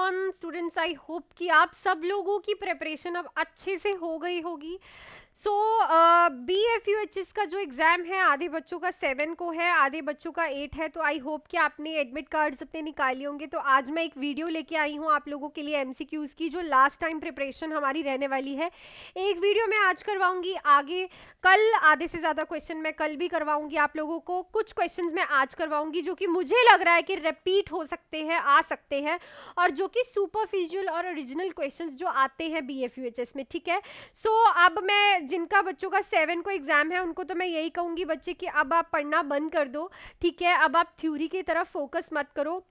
Everyone students, I hope कि आप सब लोगों की प्रिपरेशन अब अच्छे से हो गई होगी। सो BFUHS का जो एग्ज़ाम है, आधे बच्चों का 7 को है, आधे बच्चों का 8 है। तो आई होप कि आपने एडमिट कार्ड्स अपने निकाले होंगे। तो आज मैं एक वीडियो लेके आई हूँ आप लोगों के लिए MCQs की, जो लास्ट टाइम प्रिपरेशन हमारी रहने वाली है। एक वीडियो मैं आज करवाऊंगी, आगे कल आधे से ज़्यादा क्वेश्चन मैं कल भी करवाऊंगी आप लोगों को। कुछ क्वेश्चंस मैं आज करवाऊंगी जो कि मुझे लग रहा है कि रिपीट हो सकते हैं, आ सकते हैं, और जो कि सुपरफिशियल और ओरिजिनल क्वेश्चंस जो आते हैं BFUHS में, ठीक है। सो अब मैं जिनका बच्चों का 7 को एग्जाम है उनको तो मैं यही कहूंगी बच्चे कि अब आप पढ़ना बंद कर दो, ठीक है। अब आप थ्योरी की तरफ फोकस मत करो।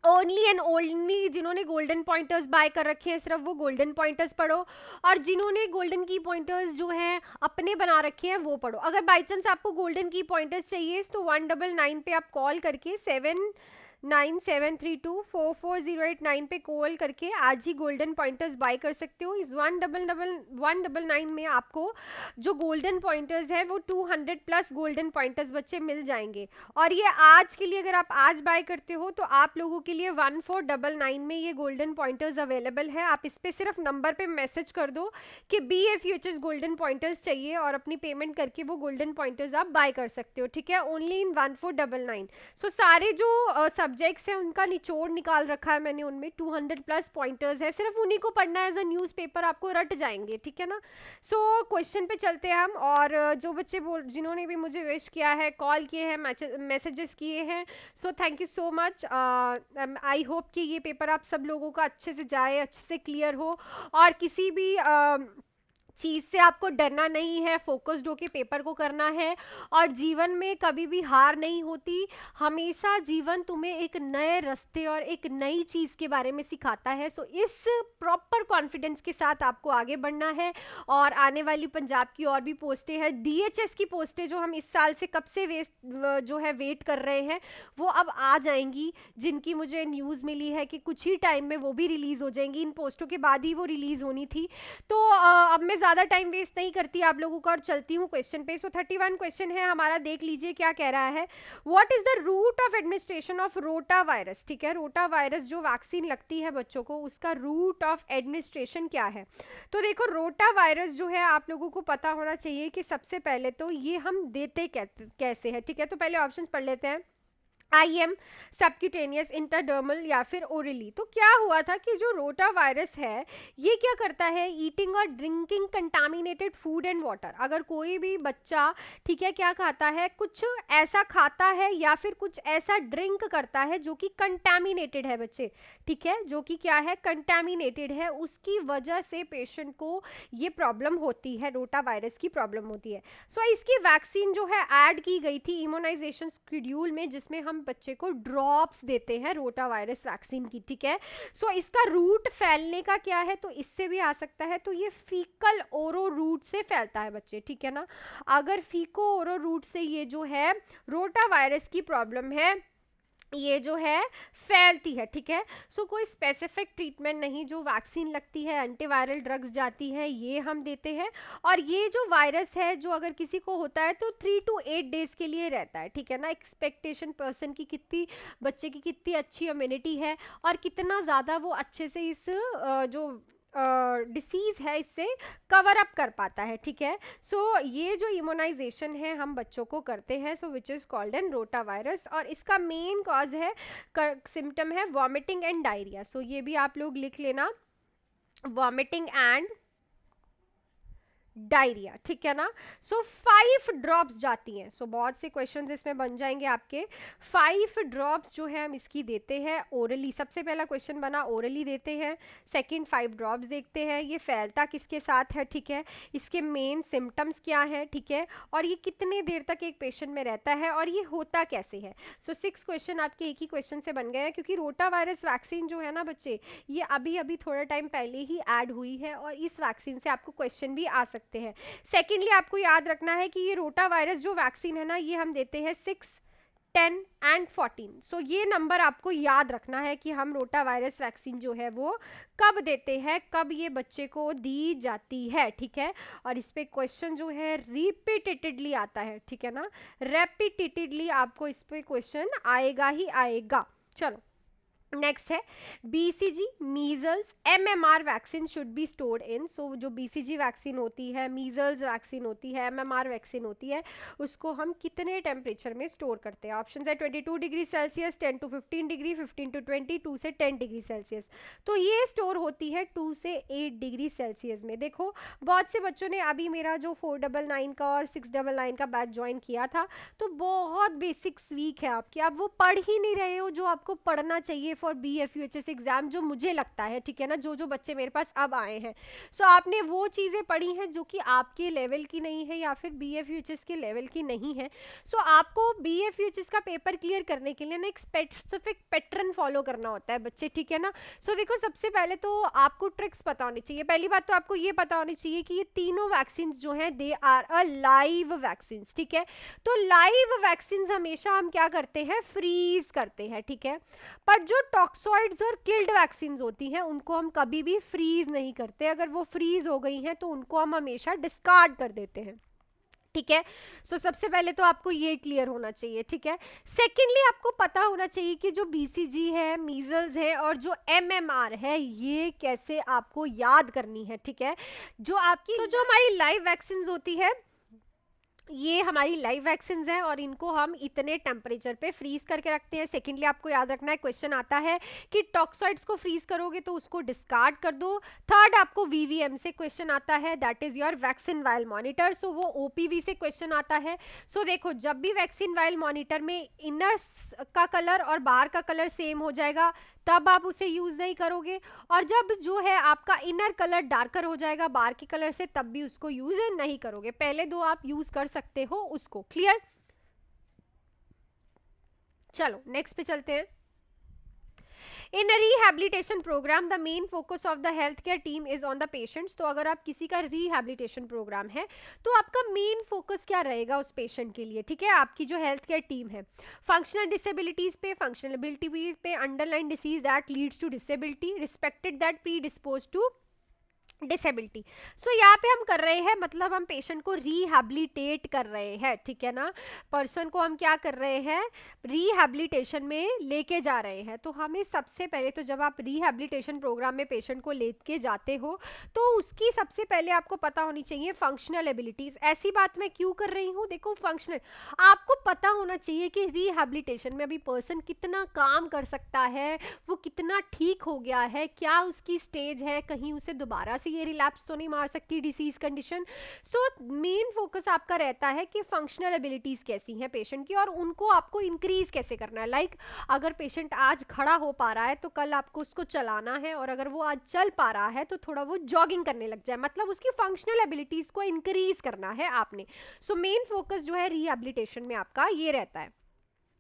ओनली एंड ओनली जिन्होंने गोल्डन पॉइंटर्स बाय कर रखे हैं, सिर्फ वो गोल्डन पॉइंटर्स पढ़ो, और जिन्होंने गोल्डन की पॉइंटर्स जो हैं अपने बना रखे हैं वो पढ़ो। अगर बाई चांस आपको गोल्डन की पॉइंटर्स चाहिए तो 199 पे आप कॉल करके 7973244089 पे कॉल करके आज ही गोल्डन पॉइंटर्स बाय कर सकते हो। इस 199 में आपको जो गोल्डन पॉइंटर्स है वो 200 प्लस गोल्डन पॉइंटर्स बच्चे मिल जाएंगे। और ये आज के लिए, अगर आप आज बाय करते हो तो आप लोगों के लिए 1499 में ये गोल्डन पॉइंटर्स अवेलेबल है। आप इस पे सिर्फ नंबर पे मैसेज कर दो कि BFUHS गोल्डन पॉइंटर्स चाहिए, और अपनी पेमेंट करके वो गोल्डन पॉइंटर्स आप बाय कर सकते हो, ठीक है। Only in 1499। सो सारे जो सब्जेक्ट्स हैं उनका निचोड़ निकाल रखा है मैंने, उनमें 200 प्लस पॉइंटर्स है, सिर्फ उन्हीं को पढ़ना है। एज अ न्यूज़पेपर आपको रट जाएंगे, ठीक है ना। सो क्वेश्चन पे चलते हैं हम। और जो बच्चे जिन्होंने भी मुझे विश किया है, कॉल किए हैं, मैसेजेस किए हैं, so thank you so much. I hope कि ये पेपर आप सब लोगों का अच्छे से जाए, अच्छे से क्लियर हो, और किसी भी चीज़ से आपको डरना नहीं है, फोकस्ड होके पेपर को करना है। और जीवन में कभी भी हार नहीं होती, हमेशा जीवन तुम्हें एक नए रास्ते और एक नई चीज़ के बारे में सिखाता है। सो इस प्रॉपर कॉन्फिडेंस के साथ आपको आगे बढ़ना है। और आने वाली पंजाब की और भी पोस्टें हैं, DHS की पोस्टें जो हम इस साल से कब से वेट कर रहे हैं, वो अब आ जाएंगी, जिनकी मुझे न्यूज़ मिली है कि कुछ ही टाइम में वो भी रिलीज़ हो जाएंगी। इन पोस्टों के बाद ही वो रिलीज़ होनी थी। तो अब मैं ज़्यादा टाइम वेस्ट नहीं करती आप लोगों का और चलती हूँ क्वेश्चन पे। सो 31 क्वेश्चन है हमारा, देख लीजिए क्या कह रहा है। What is the route of administration of rota virus, ठीक है। रोटा वायरस जो वैक्सीन लगती है बच्चों को, उसका रूट ऑफ एडमिनिस्ट्रेशन क्या है। तो देखो, रोटा वायरस जो है आप लोगों को पता होना चाहिए कि सबसे पहले तो ये हम देते कैसे है, ठीक है। तो पहले ऑप्शन पढ़ लेते हैं। IM, सबक्यूटेनियस, इंटरडर्मल, या फिर ओरली। तो क्या हुआ था कि जो रोटा वायरस है ये क्या करता है, ईटिंग और drinking contaminated food and water. अगर कोई भी बच्चा, ठीक है, क्या खाता है, कुछ ऐसा खाता है या फिर कुछ ऐसा ड्रिंक करता है जो कि कंटामिनेटेड है बच्चे, ठीक है, जो कि क्या है, कंटामिनेटेड है, उसकी वजह से पेशेंट को ये प्रॉब्लम होती है, रोटा वायरस की प्रॉब्लम होती है। सो इसकी वैक्सीन जो है ऐड की गई थी इम्यूनाइजेशन शेड्यूल में, जिसमें हम बच्चे को ड्रॉप्स देते हैं रोटा वायरस वैक्सीन की, ठीक है। सो इसका रूट फैलने का क्या है, तो इससे भी आ सकता है। तो ये फीकल ओरो रूट से फैलता है बच्चे, ठीक है ना। अगर फीको ओरो रूट से ये जो है रोटा वायरस की प्रॉब्लम है, ये जो है फैलती है, ठीक है। सो कोई स्पेसिफिक ट्रीटमेंट नहीं, जो वैक्सीन लगती है, एंटीवायरल ड्रग्स जाती है, ये हम देते हैं। और ये जो वायरस है, जो अगर किसी को होता है तो 3 to 8 डेज के लिए रहता है, ठीक है ना। एक्सपेक्टेशन पर्सन की कितनी, बच्चे की कितनी अच्छी इम्यूनिटी है, और कितना ज़्यादा वो अच्छे से इस जो डिसीज़ है इससे कवर अप कर पाता है, ठीक है। सो ये जो इम्यूनाइजेशन है हम बच्चों को करते हैं, so which is called an rotavirus. और इसका मेन कॉज है, सिम्टम है वॉमिटिंग एंड डायरिया। सो ये भी आप लोग लिख लेना, वॉमिटिंग एंड डायरिया, ठीक है ना। सो 5 ड्रॉप्स जाती हैं। सो बहुत से क्वेश्चंस इसमें बन जाएंगे आपके। 5 ड्रॉप्स जो है हम इसकी देते हैं ओरली। सबसे पहला क्वेश्चन बना, ओरली देते हैं। सेकंड 5 ड्रॉप्स देखते हैं, ये फैलता किसके साथ है, ठीक है, इसके मेन सिम्टम्स क्या है, ठीक है, और ये कितने देर तक एक पेशेंट में रहता है, और ये होता कैसे है। सो 6 क्वेश्चन आपके एक ही क्वेश्चन से बन गए हैं, क्योंकि रोटा वायरस वैक्सीन जो है ना बच्चे, ये अभी अभी थोड़ा टाइम पहले ही ऐड हुई है, और इस वैक्सीन से आपको क्वेश्चन भी आ सकते हैं। सेकेंडली आपको याद रखना है कि ये रोटा वायरस जो वैक्सीन है ना, ये हम देते हैं 6, 10 एंड 14। सो ये नंबर आपको याद रखना है कि हम रोटा वायरस वैक्सीन जो है वो कब देते हैं, कब ये बच्चे को दी जाती है, ठीक है। और इस पे क्वेश्चन जो है रिपीटेडली आता है, ठीक है ना, रेपिटेडली आपको इस पे क्वेश्चन आएगा ही आएगा। चलो नेक्स्ट है BCG, measles, MMR vaccine should be stored in. So जो बीसीजी वैक्सीन होती है, मीजल्स वैक्सीन होती है, एमएमआर वैक्सीन होती है, उसको हम कितने टेम्परेचर में स्टोर करते हैं? ऑप्शन है 22 degree Celsius, 10 to 15 degree, 15 to 20, 2 से 10 डिग्री सेल्सियस। तो ये स्टोर होती है 2 से 8 डिग्री सेल्सियस में। देखो बहुत से बच्चों ने अभी मेरा जो 499 का और 699 का बैच ज्वाइन किया था, तो बहुत बेसिक्स वीक है आपकी, आप वो पढ़ ही नहीं रहे हो जो आपको पढ़ना चाहिए फॉर BFUHS एग्जाम, जो मुझे लगता है, ठीक है ना, जो बच्चे मेरे पास अब आए हैं। सो आपने वो चीज़ें पढ़ी हैं जो कि आपके लेवल की नहीं है या फिर BFUHS के लेवल की नहीं है। सो आपको BFUHS का पेपर क्लियर करने के लिए ना एक स्पेसिफिक पैटर्न फॉलो करना होता है बच्चे, ठीक है ना। सो देखो सबसे पहले तो आपको ट्रिक्स पता होनी चाहिए। पहली बात तो आपको ये पता होनी चाहिए कि ये तीनों वैक्सीन जो हैं they are a live vaccine, ठीक है। तो लाइव वैक्सीन हमेशा हम क्या करते हैं? फ्रीज करते हैं, ठीक है। पर जो टॉक्सॉइड्स और किल्ड वैक्सीन होती हैं उनको हम कभी भी फ्रीज नहीं करते। अगर वो फ्रीज हो गई हैं तो उनको हम हमेशा डिस्कार्ड कर देते हैं, ठीक है। सो सबसे पहले तो आपको ये क्लियर होना चाहिए, ठीक है। सेकेंडली आपको पता होना चाहिए कि जो BCG है, मीजल्स है और जो MMR है, ये कैसे आपको याद करनी है, ठीक है। जो आपकी जो हमारी लाइव वैक्सीन होती है, ये हमारी लाइव वैक्सीन हैं और इनको हम इतने टेम्परेचर पे फ्रीज करके रखते हैं। सेकेंडली आपको याद रखना है, क्वेश्चन आता है कि टॉक्सॉइड्स को फ्रीज करोगे तो उसको डिस्कार्ड कर दो। थर्ड आपको VVM से क्वेश्चन आता है, that is your vaccine vial monitor. So वो OPV से क्वेश्चन आता है। सो देखो जब भी वैक्सीन वायल मॉनिटर में इनर का कलर और बाहर का कलर सेम हो जाएगा तब आप उसे यूज नहीं करोगे, और जब जो है आपका इनर कलर डार्कर हो जाएगा बाहर के कलर से तब भी उसको यूज नहीं करोगे। पहले दो आप यूज कर सकते हो उसको, क्लियर। चलो नेक्स्ट पे चलते हैं। In rehabilitation programme the main focus of the health care team is on the patients. तो अगर आप किसी का रिहैबिलिटेशन प्रोग्राम है तो आपका मेन फोकस क्या रहेगा उस पेशेंट के लिए, ठीक है। आपकी जो हेल्थ केयर टीम है फंक्शनल डिसेबिलिटीज पे, फंक्शनल एबिलिटीज पे, underlying disease that leads to disability, respected that predispose to disability. So यहाँ पे हम कर रहे हैं, मतलब हम पेशेंट को रिहैबिलिटेट कर रहे हैं, ठीक है ना। पर्सन को हम क्या कर रहे हैं? रिहैबिलिटेशन में लेके जा रहे हैं। तो हमें सबसे पहले तो जब आप रिहैबिलिटेशन प्रोग्राम में पेशेंट को लेके जाते हो तो उसकी सबसे पहले आपको पता होनी चाहिए फंक्शनल एबिलिटीज। ऐसी बात मैं क्यों कर रही हूँ? देखो फंक्शनल आपको पता होना चाहिए कि रिहैबिलिटेशन में अभी पर्सन कितना काम कर सकता है, वो कितना ठीक हो गया है, क्या उसकी स्टेज है, कहीं उसे दोबारा से ये रिलैप्स तो नहीं मार सकती disease condition. So main focus आपका रहता है कि फंक्शनल एबिलिटीज कैसी हैं पेशेंट की और उनको आपको इंक्रीज कैसे करना है। लाइक अगर पेशेंट आज खड़ा हो पा रहा है तो कल आपको उसको चलाना है, और अगर वो आज चल पा रहा है तो थोड़ा वो जॉगिंग करने लग जाए, मतलब उसकी फंक्शनल एबिलिटीज को इंक्रीज करना है आपने। सो मेन फोकस जो है रिहैबिलिटेशन में आपका ये रहता है।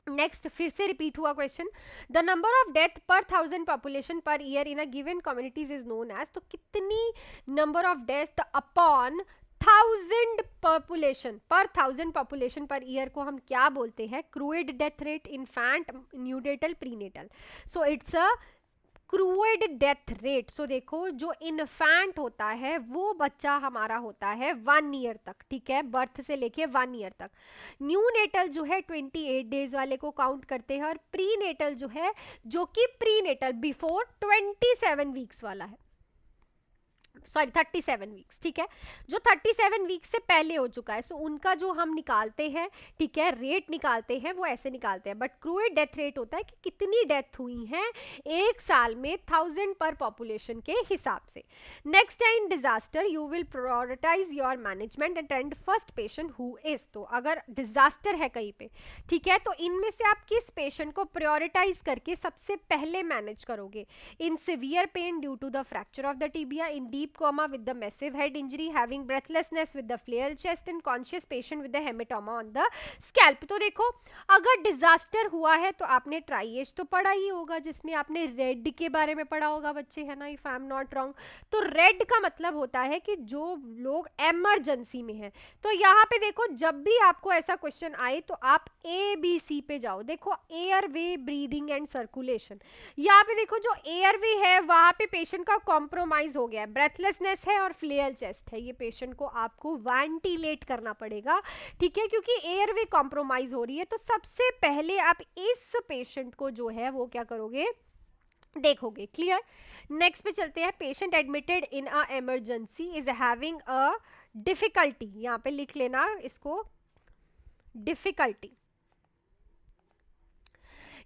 नेक्स्ट फिर से रिपीट हुआ question, the number of death per 1000 population per year in a given communities is known as. तो कितनी number of death upon 1000 population per 1000 population per year को हम क्या बोलते हैं? Crude death rate, infant, neonatal, prenatal. So it's a crude death rate. So देखो जो infant होता है वो बच्चा हमारा होता है 1 ईयर तक, ठीक है, बर्थ से लेके 1 ईयर तक। न्यूनेटल जो है 28 डेज वाले को काउंट करते हैं, और प्रीनेटल जो है, जो कि प्रीनेटल बिफोर 27 वीक्स वाला है, सॉरी 37 वीक्स, ठीक है, जो 37 वीक्स से पहले हो चुका है। सो उनका जो हम निकालते हैं, ठीक है, रेट निकालते हैं वो ऐसे निकालते हैं। बट क्रूइड डेथ रेट होता है कि कितनी डेथ हुई हैं एक साल में 1000 पर पॉपुलेशन के हिसाब से। नेक्स्ट है in disaster you will prioritise your management attend first patient who is. तो अगर डिजास्टर है कहीं पे, ठीक है, तो इनमें से आप किस पेशेंट को प्रायोरिटाइज करके सबसे पहले मैनेज करोगे? In severe pain due to the fracture of the tibia, in deep coma with the massive head injury, having breathlessness with the flail chest and conscious patient with the hematoma on the scalp। तो देखो अगर disaster हुआ है तो आपने triage तो पढ़ा ही होगा, जिसमें आपने रेड के बारे में पढ़ा होगा बच्चे, है ना, if I am not wrong. तो रेड का मतलब होता है कि जो लोग एमरजेंसी में हैं। तो यहाँ पे देखो जब भी आपको ऐसा क्वेश्चन आए तो आप ABC पे जाओ। देखो एयरवे, ब्रीदिंग एंड सर्कुलेशन। यहाँ पे देखो जो एयरवे है वहां पे पेशेंट का कॉम्प्रोमाइज हो गया है, ब्रेथलेसनेस है और फ्लेयर चेस्ट है, ये पेशेंट को आपको वेंटिलेट करना पड़ेगा, ठीक है, क्योंकि एयरवे कॉम्प्रोमाइज हो रही है। तो सबसे पहले आप इस पेशेंट को जो है वो क्या करोगे? देखोगे। क्लियर। नेक्स्ट पे चलते हैं। Patient admitted in a emergency is having a difficulty, यहाँ पे लिख लेना इसको, difficulty,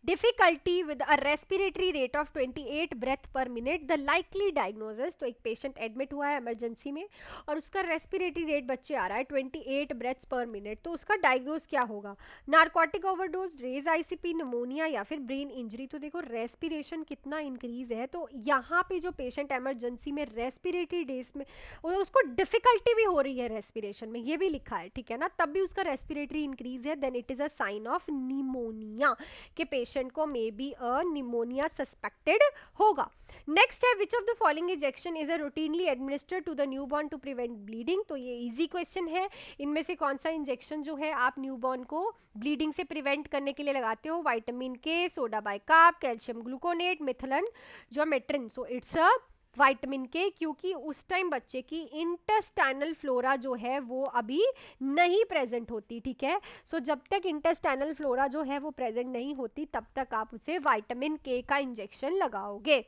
difficulty with a respiratory rate of 28 breath per minute, the likely diagnosis. तो एक पेशेंट एडमिट हुआ है इमरजेंसी में और उसका रेस्पिरेटरी रेट बच्चे आ रहा है 28 ब्रेथ्स पर मिनट, तो उसका डायग्नोज क्या होगा? Narcotic overdose, raise ICP, pneumonia या फिर ब्रेन इंजरी। तो देखो रेस्पिरेशन कितना इंक्रीज है, तो यहाँ पे जो पेशेंट इमरजेंसी में रेस्पिरेटरी डेज में और उसको डिफिकल्टी भी हो रही है रेस्पिरेशन में, ये भी लिखा है, ठीक है ना, तब भी उसका रेस्पिरेटरी इंक्रीज है, then it is a sign of pneumonia के पेशेंट को may be a pneumonia suspected होगा। नेक्स्ट है, which of the following injection is a routinely administered to the newborn to prevent bleeding. तो ये easy question है, इनमें से कौन सा इंजेक्शन जो है आप न्यूबॉर्न को ब्लीडिंग से प्रिवेंट करने के लिए लगाते हो? Vitamin K, soda bicarb, calcium gluconate, methylergometrine. So it's a vitamin K, क्योंकि उस टाइम बच्चे की इंटेस्टाइनल फ्लोरा जो है वो अभी नहीं प्रेजेंट होती, ठीक है। सो जब तक इंटेस्टाइनल फ्लोरा जो है वो प्रेजेंट नहीं होती तब तक आप उसे विटामिन के का इंजेक्शन लगाओगे।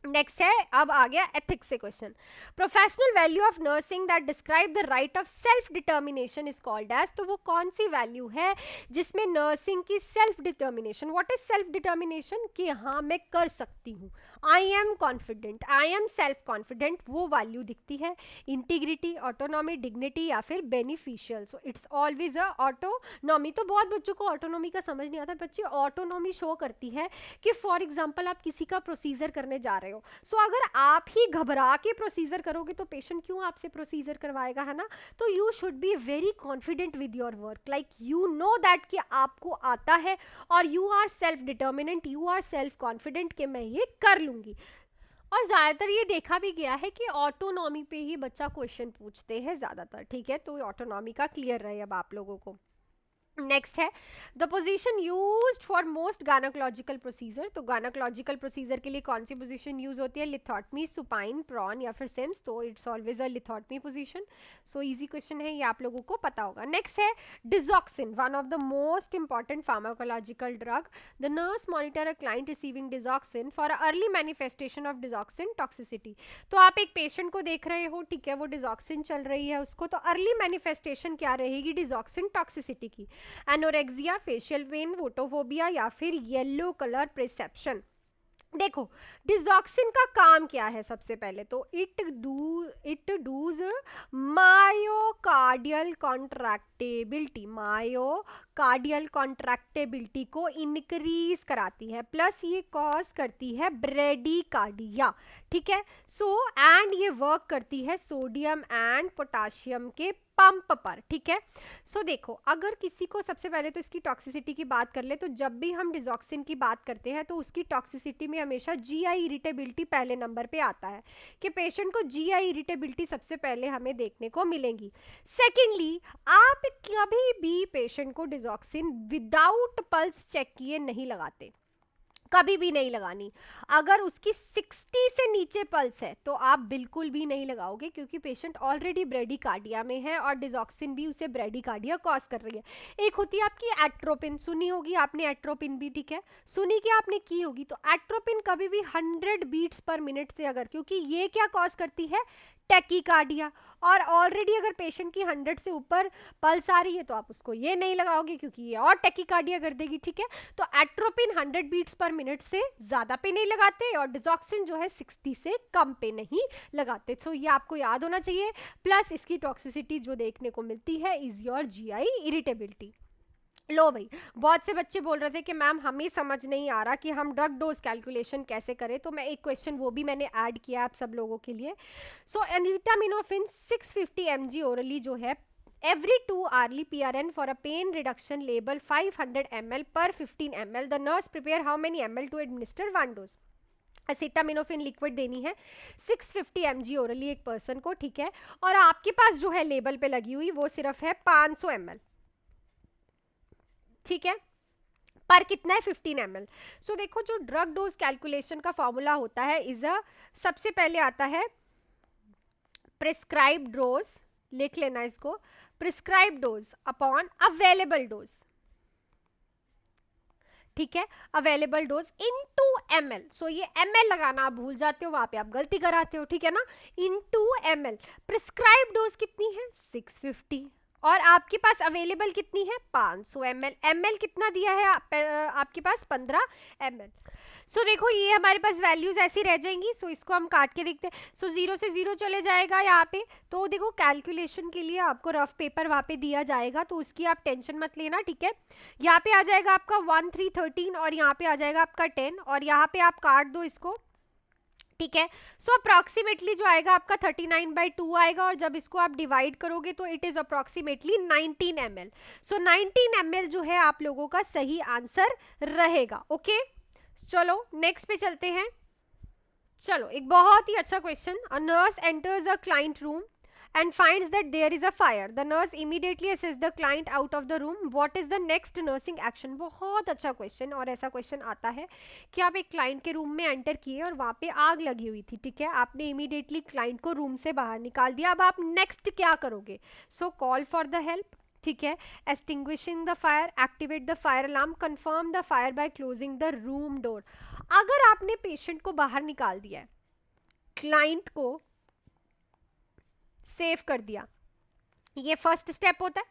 नेक्स्ट है, अब आ गया एथिक्स से question. Professional value of nursing that describe the right of self determination is called as. तो वो कौन सी वैल्यू है जिसमें नर्सिंग की self determination, what is self determination, कि हाँ मैं कर सकती हूँ, I am confident, I am self confident, वो वैल्यू दिखती है। इंटीग्रिटी, ऑटोनॉमी, डिग्निटी या फिर beneficial. So it's always a autonomy. तो बहुत बच्चों को ऑटोनॉमी का समझ नहीं आता, बच्चे ऑटोनॉमी शो करती है कि फॉर एग्जाम्पल आप किसी का प्रोसीजर करने जा रहे हो, सो अगर आप ही घबरा के प्रोसीजर करोगे तो पेशेंट क्यों आपसे प्रोसीजर करवाएगा, है ना। तो you should be very confident with your work, like you know that कि आपको आता है और you are self determinant, you are self confident कि मैं ये कर लूंगी। और ज़्यादातर ये देखा भी गया है कि ऑटोनॉमी पे ही बच्चा क्वेश्चन पूछते हैं ज़्यादातर, ठीक है। तो ऑटोनॉमी का क्लियर रहे अब आप लोगों को। नेक्स्ट है, the position used for most gynaecological procedure. तो गायनेकोलॉजिकल प्रोसीजर के लिए कौन सी पोजीशन यूज होती है? लिथोटमी, सुपाइन, प्रॉन या फिर सिम्स। तो it's always a lithotomy position. So easy question है, ये आप लोगों को पता होगा। नेक्स्ट है, digoxin, one of the most important pharmacological drug. The nurse monitor a client receiving digoxin for early manifestation of digoxin toxicity. तो आप एक पेशेंट को देख रहे हो, ठीक है, वो डिजॉक्सिन चल रही है उसको, तो अर्ली मैनिफेस्टेशन क्या रहेगी डिजॉक्सिन टॉक्सिसिटी की? एनोरेक्सिया, फेशियल पेन, फोटोफोबिया या फिर येलो कलर परसेप्शन। देखो डिजॉक्सिन का काम क्या है, सबसे पहले तो इट डूज मायोकार्डियल कॉन्ट्रैक्टेबिलिटी, मायोकार्डियल कॉन्ट्रैक्टेबिलिटी को इंक्रीज कराती है, प्लस ये कॉज करती है ब्रेडिकार्डिया, ठीक है। सो एंड ये वर्क करती है सोडियम एंड पोटाशियम के पंप पर, ठीक है। सो देखो अगर किसी को, सबसे पहले तो इसकी टॉक्सिसिटी की बात कर ले, तो जब भी हम डिजॉक्सिन की बात करते हैं तो उसकी टॉक्सिसिटी में हमेशा जीआई इरिटेबिलिटी पहले नंबर पे आता है, कि पेशेंट को जीआई इरिटेबिलिटी सबसे पहले हमें देखने को मिलेगी। सेकेंडली, आप कभी भी पेशेंट को डिजॉक्सिन विदाउट पल्स चेक किए नहीं लगाते, कभी भी नहीं लगानी। अगर उसकी 60 से नीचे पल्स है तो आप बिल्कुल भी नहीं लगाओगे, क्योंकि पेशेंट ऑलरेडी ब्रेडिकार्डिया में है और डिजॉक्सिन भी उसे ब्रेडिकार्डिया कॉज कर रही है। एक होती है आपकी एट्रोपिन, सुनी होगी आपने एट्रोपिन भी, ठीक है, सुनी कि आपने की होगी। तो एट्रोपिन कभी भी 100 बीट्स पर मिनट से अगर, क्योंकि ये क्या कॉज करती है? टैकीकार्डिया। और ऑलरेडी अगर पेशेंट की 100 से ऊपर पल्स आ रही है तो आप उसको ये नहीं लगाओगे, क्योंकि ये और टैकीकार्डिया कर देगी, ठीक है। तो एट्रोपिन 100 बीट्स पर मिनट से ज्यादा पे नहीं लगाते और डिजॉक्सिन जो है 60 से कम पे नहीं लगाते। तो ये आपको याद होना चाहिए। प्लस इसकी टॉक्सिसिटी जो देखने को मिलती है इज योर जीआई इरिटेबिलिटी। लो भाई, बहुत से बच्चे बोल रहे थे कि मैम हमें समझ नहीं आ रहा कि हम ड्रग डोज कैलकुलेशन कैसे करें, तो मैं एक क्वेश्चन वो भी मैंने ऐड किया आप सब लोगों के लिए। सो एसिटामिनोफेन 650 mg ओरली जो है every 2 hourly PRN for a pain reduction label 500 ml per 15 ml. The nurse prepare how many ml to administer one dose. Acetaminophen liquid देनी है 650 mg ओरली एक पर्सन को, ठीक है। और आपके पास जो है लेबल पे लगी हुई वो सिर्फ है 500 ml, ठीक है, पर कितना है 15 ml। सो देखो जो ड्रग डोज कैलकुलेशन का फॉर्मूला होता है इज अ, सबसे पहले आता है प्रिस्क्राइब डोज, लिख लेना इसको, prescribe dose upon available dose, ठीक है, अवेलेबल डोज इनटू ml। सो ये ml लगाना आप भूल जाते हो, वहां पे आप गलती कराते हो, ठीक है ना, इनटू ml। प्रिस्क्राइब डोज कितनी है 650, और आपके पास अवेलेबल कितनी है 500 ml। ml कितना दिया है आपके पास 15 ml। सो देखो ये हमारे पास वैल्यूज ऐसी रह जाएंगी। सो इसको हम काट के देखते हैं। सो 0 से 0 चले जाएगा यहाँ पे। तो देखो कैलकुलेशन के लिए आपको रफ पेपर वहाँ पे दिया जाएगा, तो उसकी आप टेंशन मत लेना, ठीक है। यहाँ पे आ जाएगा आपका 1 3 13 और यहाँ पे आ जाएगा आपका 10 और यहाँ पे आप काट दो इसको, ठीक है। सो अप्रॉक्सीमेटली जो आएगा आपका 39/2 आएगा, और जब इसको आप डिवाइड करोगे तो it is approximately 19 ml। So 19 ml जो है आप लोगों का सही आंसर रहेगा। ओके चलो नेक्स्ट पे चलते हैं। चलो एक बहुत ही अच्छा question. A nurse enters a client room and finds that there is a fire. The nurse immediately assesses the client out of the room. What is the next nursing action? बहुत अच्छा question. और ऐसा question आता है कि आप एक client के रूम में एंटर किए और वहाँ पे आग लगी हुई थी, ठीक है। आपने इमीडिएटली क्लाइंट को रूम से बाहर निकाल दिया। अब आप नेक्स्ट क्या करोगे? सो कॉल फॉर द हेल्प, ठीक है, extinguishing the fire, activate the fire alarm, confirm the fire by closing the room door. अगर आपने पेशेंट को बाहर निकाल दिया है, क्लाइंट को सेव कर दिया, ये फर्स्ट स्टेप होता है।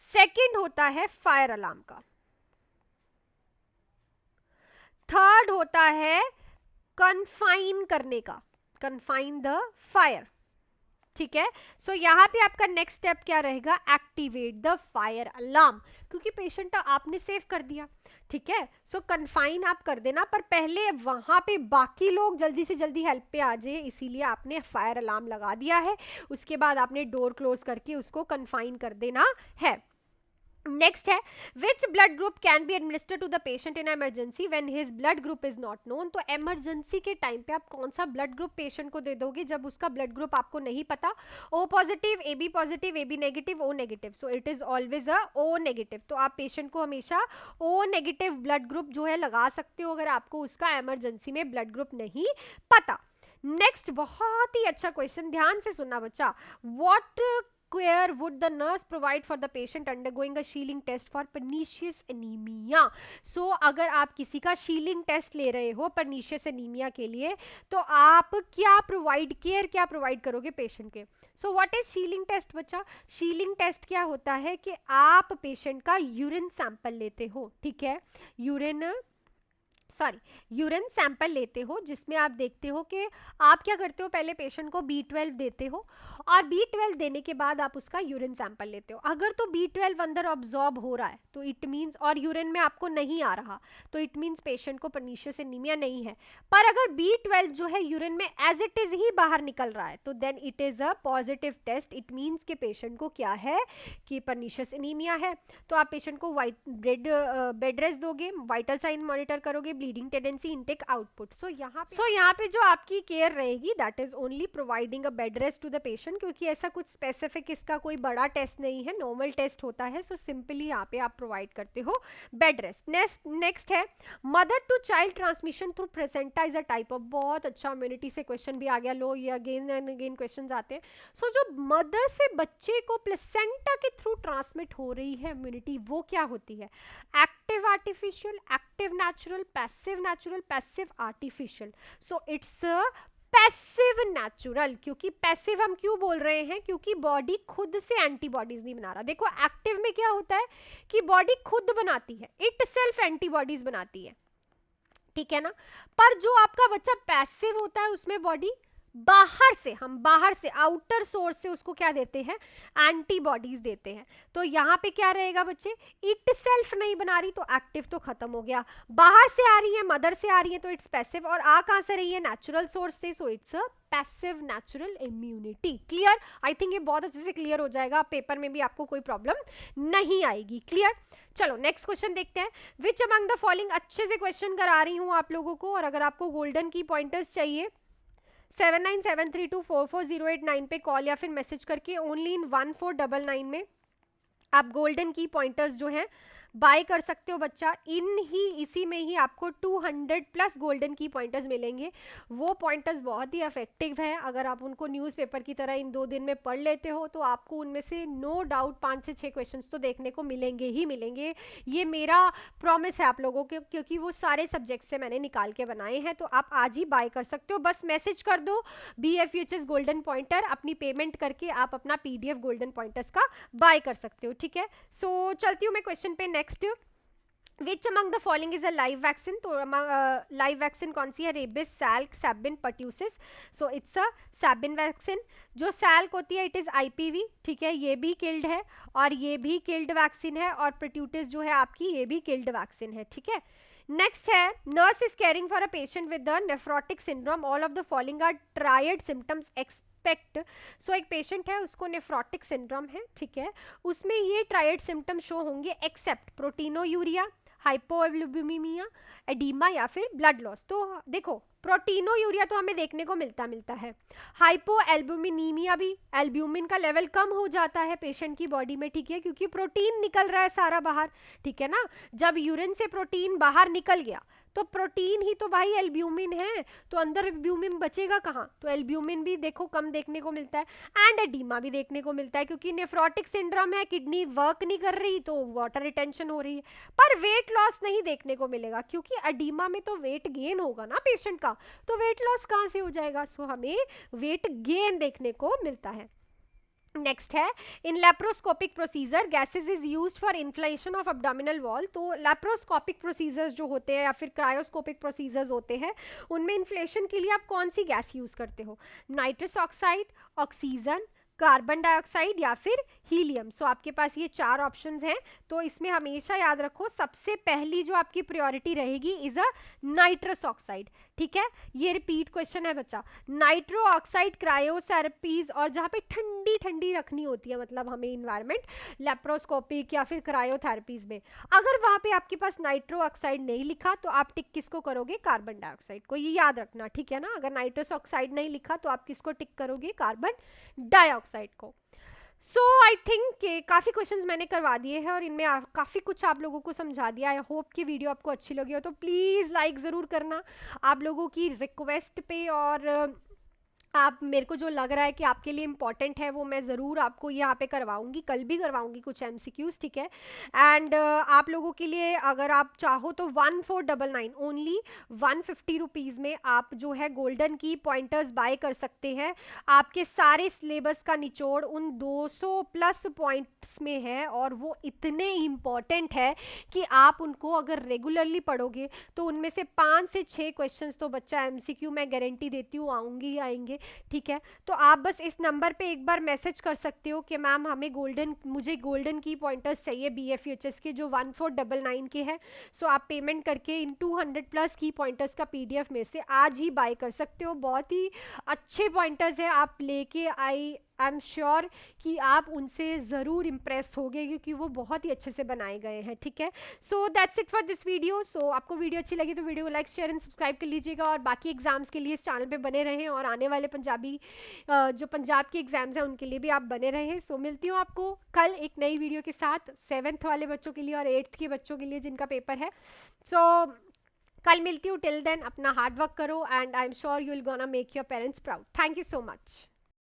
सेकंड होता है फायर अलार्म का। थर्ड होता है कन्फाइन करने का, कन्फाइन द फायर, ठीक है। सो यहां पे आपका नेक्स्ट स्टेप क्या रहेगा? एक्टिवेट द फायर अलार्म, क्योंकि पेशेंट आपने सेव कर दिया, ठीक है। सो कन्फाइन आप कर देना, पर पहले वहां पे बाकी लोग जल्दी से जल्दी हेल्प पे आ जाए, इसीलिए आपने फायर अलार्म लगा दिया है। उसके बाद आपने डोर क्लोज करके उसको कन्फाइन कर देना है। नेक्स्ट है which blood group can be administered to the patient in emergency when his blood group is not known. तो इमरजेंसी के टाइम पे आप कौन सा ब्लड ग्रुप पेशेंट को दे दोगे जब उसका ब्लड ग्रुप आपको नहीं पता? O positive, A B positive, A B negative, O negative. So it is always a O negative. तो आप पेशेंट को हमेशा ओ नेगेटिव ब्लड ग्रुप जो है लगा सकते हो अगर आपको उसका इमरजेंसी में ब्लड ग्रुप नहीं पता। नेक्स्ट बहुत ही अच्छा क्वेश्चन, ध्यान से सुनना बच्चा। What care would the nurse provide for the patient undergoing a Schilling test for pernicious anemia? So अगर आप किसी का शीलिंग टेस्ट ले रहे हो pernicious anemia के लिए, तो आप क्या प्रोवाइड, केयर क्या प्रोवाइड करोगे पेशेंट के? So what is Schilling test बच्चा? शीलिंग टेस्ट क्या होता है कि आप पेशेंट का यूरिन सैंपल लेते हो, ठीक है, यूरिन सैंपल लेते हो, जिसमें आप देखते हो कि आप क्या करते हो, पहले पेशेंट को B12 देते हो, और B12 देने के बाद आप उसका यूरिन सैंपल लेते हो। अगर तो B12 अंदर ऑब्जॉर्ब हो रहा है तो इट मीन्स, और यूरिन में आपको नहीं आ रहा, तो इट मीन्स पेशेंट को पर्नीशियस एनीमिया नहीं है। पर अगर B12 जो है यूरिन में एज इट इज ही बाहर निकल रहा है, तो then it is a positive test. It means कि पेशेंट को क्या है कि पर्नीशियस एनीमिया है। तो आप पेशेंट को बेड रेस्ट दोगे, वाइटल साइन मॉनिटर करोगे, bleeding tendency, intake, output. So यहाँ पे जो आपकी केयर रहेगी that is only providing a bed rest to the patient, क्योंकि ऐसा कुछ स्पेसिफिक इसका कोई बड़ा टेस्ट नहीं है, नॉर्मल टेस्ट होता है। सो सिंपली यहाँ पे आप प्रोवाइड करते हो बेड रेस्ट। नेक्स्ट है mother to child transmission through placenta is a type of. बहुत अच्छा इम्यूनिटी से क्वेश्चन भी आ गया, लो ये अगेन एंड अगेन क्वेश्चन आते हैं। सो जो मदर से बच्चे को प्लेसेंटा के थ्रू ट्रांसमिट हो रही है इम्यूनिटी, वो क्या होती है? Active artificial, active natural, passive natural, passive artificial. So it's passive natural. क्योंकि पैसिव हम क्यों बोल रहे हैं? क्योंकि बॉडी खुद से एंटीबॉडीज नहीं बना रहा। देखो एक्टिव में क्या होता है कि बॉडी खुद बनाती है, इट सेल्फ एंटीबॉडीज बनाती है, ठीक है ना। पर जो आपका बच्चा पैसिव होता है उसमें बॉडी बाहर से, हम बाहर से आउटर सोर्स से उसको क्या देते हैं? एंटीबॉडीज देते हैं। तो यहाँ पे क्या रहेगा बच्चे? इट सेल्फ नहीं बना रही तो एक्टिव तो खत्म हो गया, बाहर से आ रही है, मदर से आ रही है तो इट्स पैसिव, और आ कहां से रही है? नेचुरल सोर्स से, सो it's a passive natural immunity. Clear? I think ये बहुत अच्छे से क्लियर हो जाएगा, पेपर में भी आपको कोई प्रॉब्लम नहीं आएगी। क्लियर? चलो नेक्स्ट क्वेश्चन देखते हैं। विच अमंग द फॉलोइंग, अच्छे से क्वेश्चन करा रही हूं आप लोगों को, और अगर आपको गोल्डन की पॉइंटर्स चाहिए 7973244089 पे कॉल या फिर मैसेज करके ओनली इन 1499 में आप गोल्डन की पॉइंटर्स जो हैं बाय कर सकते हो बच्चा। इसी में ही आपको 200 प्लस गोल्डन की पॉइंटर्स मिलेंगे। वो पॉइंटर्स बहुत ही इफेक्टिव है, अगर आप उनको न्यूज़पेपर की तरह इन 2 दिन में पढ़ लेते हो तो आपको उनमें से नो डाउट 5 से 6 क्वेश्चंस तो देखने को मिलेंगे ही मिलेंगे। ये मेरा प्रॉमिस है आप लोगों के, क्योंकि वो सारे सब्जेक्ट से मैंने निकाल के बनाए हैं। तो आप आज ही बाय कर सकते हो, बस मैसेज कर दो BFUHS गोल्डन पॉइंटर, अपनी पेमेंट करके आप अपना PDF गोल्डन पॉइंटर्स का बाय कर सकते हो, ठीक है। सो चलती हूँ मैं क्वेश्चन पे next. Which among the following is a live vaccine, तो लाइव वैक्सीन कौन सी है? Rabies, Salk, Sabin, pertussis. So it's a Sabin vaccine. जो सैल्क होती है इट इज IPV, ठीक है, ये भी किल्ड है और ये भी किल्ड वैक्सीन है, और पर्ट्यूटिस जो है आपकी ये भी किल्ड वैक्सीन है, ठीक है। नेक्स्ट है nurse is caring for a patient with the nephrotic syndrome, all of the following are triad symptoms expect. So एक पेशेंट है उसको नेफ्रोटिक सिंड्रोम है, ठीक है, उसमें ये ट्रायड सिम्टम शो होंगे एक्सेप्ट प्रोटीनोयूरिया, हाइपोएल्बुमिनिया, एडीमा या फिर ब्लड लॉस। तो देखो प्रोटीनोयूरिया तो हमें देखने को मिलता है, हाइपोएल्बुमिनीमिया भी, एल्ब्यूमिन का लेवल कम हो जाता है पेशेंट की बॉडी में, ठीक है, क्योंकि प्रोटीन निकल रहा है सारा बाहर, ठीक है ना। जब यूरिन से प्रोटीन बाहर निकल गया तो प्रोटीन ही तो भाई एल्ब्यूमिन है, तो अंदर एल्ब्यूमिन बचेगा कहाँ? तो एल्ब्यूमिन भी देखो कम देखने को मिलता है, एंड एडीमा भी देखने को मिलता है, क्योंकि नेफ्रोटिक सिंड्रोम है, किडनी वर्क नहीं कर रही तो वाटर रिटेंशन हो रही है। पर वेट लॉस नहीं देखने को मिलेगा, क्योंकि एडीमा में तो वेट गेन होगा ना पेशेंट का, तो वेट लॉस कहाँ से हो जाएगा? सो हमें वेट गेन देखने को मिलता है। नेक्स्ट है in laparoscopic procedure gases is used for inflation of abdominal wall. तो लैप्रोस्कोपिक प्रोसीजर्स जो होते हैं या फिर क्रायोस्कोपिक प्रोसीजर्स होते हैं, उनमें इन्फ्लेशन के लिए आप कौन सी गैस यूज करते हो? Nitrous oxide, oxygen, carbon dioxide या फिर हीलियम। सो आपके पास ये 4 ऑप्शंस हैं, तो इसमें हमेशा याद रखो सबसे पहली जो आपकी प्रायोरिटी रहेगी इज अ नाइट्रस ऑक्साइड, ठीक है। ये रिपीट क्वेश्चन है बच्चा, नाइट्रो ऑक्साइड क्रायोथेरेपीज, और जहाँ पे ठंडी ठंडी रखनी होती है मतलब हमें इन्वायरमेंट, लेप्रोस्कोपिक या फिर क्रायोथेरेपीज में, अगर वहाँ पे आपके पास नाइट्रो ऑक्साइड नहीं लिखा तो आप टिक किसको करोगे? कार्बन डाइऑक्साइड को, ये याद रखना, ठीक है ना। अगर नाइट्रस ऑक्साइड नहीं लिखा तो आप किसको टिक करोगे? कार्बन डाइऑक्साइड को। सो आई थिंक कि काफ़ी क्वेश्चंस मैंने करवा दिए हैं और इनमें काफ़ी कुछ आप लोगों को समझा दिया। आई होप कि वीडियो आपको अच्छी लगी हो, तो प्लीज़ लाइक ज़रूर करना आप लोगों की रिक्वेस्ट पे, और आप मेरे को जो लग रहा है कि आपके लिए इम्पॉर्टेंट है वो मैं ज़रूर आपको यहाँ पे करवाऊंगी, कल भी करवाऊंगी कुछ MCQs, ठीक है। एंड आप लोगों के लिए अगर आप चाहो तो 1499 ओनली 150 रुपीज़ में आप जो है गोल्डन की पॉइंटर्स बाय कर सकते हैं। आपके सारे सिलेबस का निचोड़ उन 200 प्लस पॉइंट्स में है, और वो इतने इम्पॉर्टेंट है कि आप उनको अगर रेगुलरली पढ़ोगे तो उनमें से 5 से 6 क्वेश्चंस तो बच्चा MCQ मैं गारंटी देती हूँ आऊँगी ही आएंगे, ठीक है। तो आप बस इस नंबर पे एक बार मैसेज कर सकते हो कि मैम मुझे गोल्डन की पॉइंटर्स चाहिए BFUHS के जो 1499 के हैं। सो आप पेमेंट करके इन 200 प्लस की पॉइंटर्स का PDF में से आज ही बाय कर सकते हो। बहुत ही अच्छे पॉइंटर्स हैं, आप लेके आई एम श्योर कि आप उनसे ज़रूर इम्प्रेस होगे, क्योंकि वो बहुत ही अच्छे से बनाए गए हैं, ठीक है। So that's it for this video. So आपको वीडियो अच्छी लगी तो वीडियो को लाइक, शेयर एंड सब्सक्राइब कर लीजिएगा, और बाकी एग्जाम्स के लिए इस चैनल पे बने रहें, और आने वाले जो पंजाब के एग्जाम्स हैं उनके लिए भी आप बने रहें। सो मिलती हूँ आपको कल एक नई वीडियो के साथ, 7th वाले बच्चों के लिए और 8th के बच्चों के लिए जिनका पेपर है। सो कल मिलती हूँ, टिल देन अपना हार्ड वर्क करो, and I am sure you will gonna make your parents proud. Thank you so much.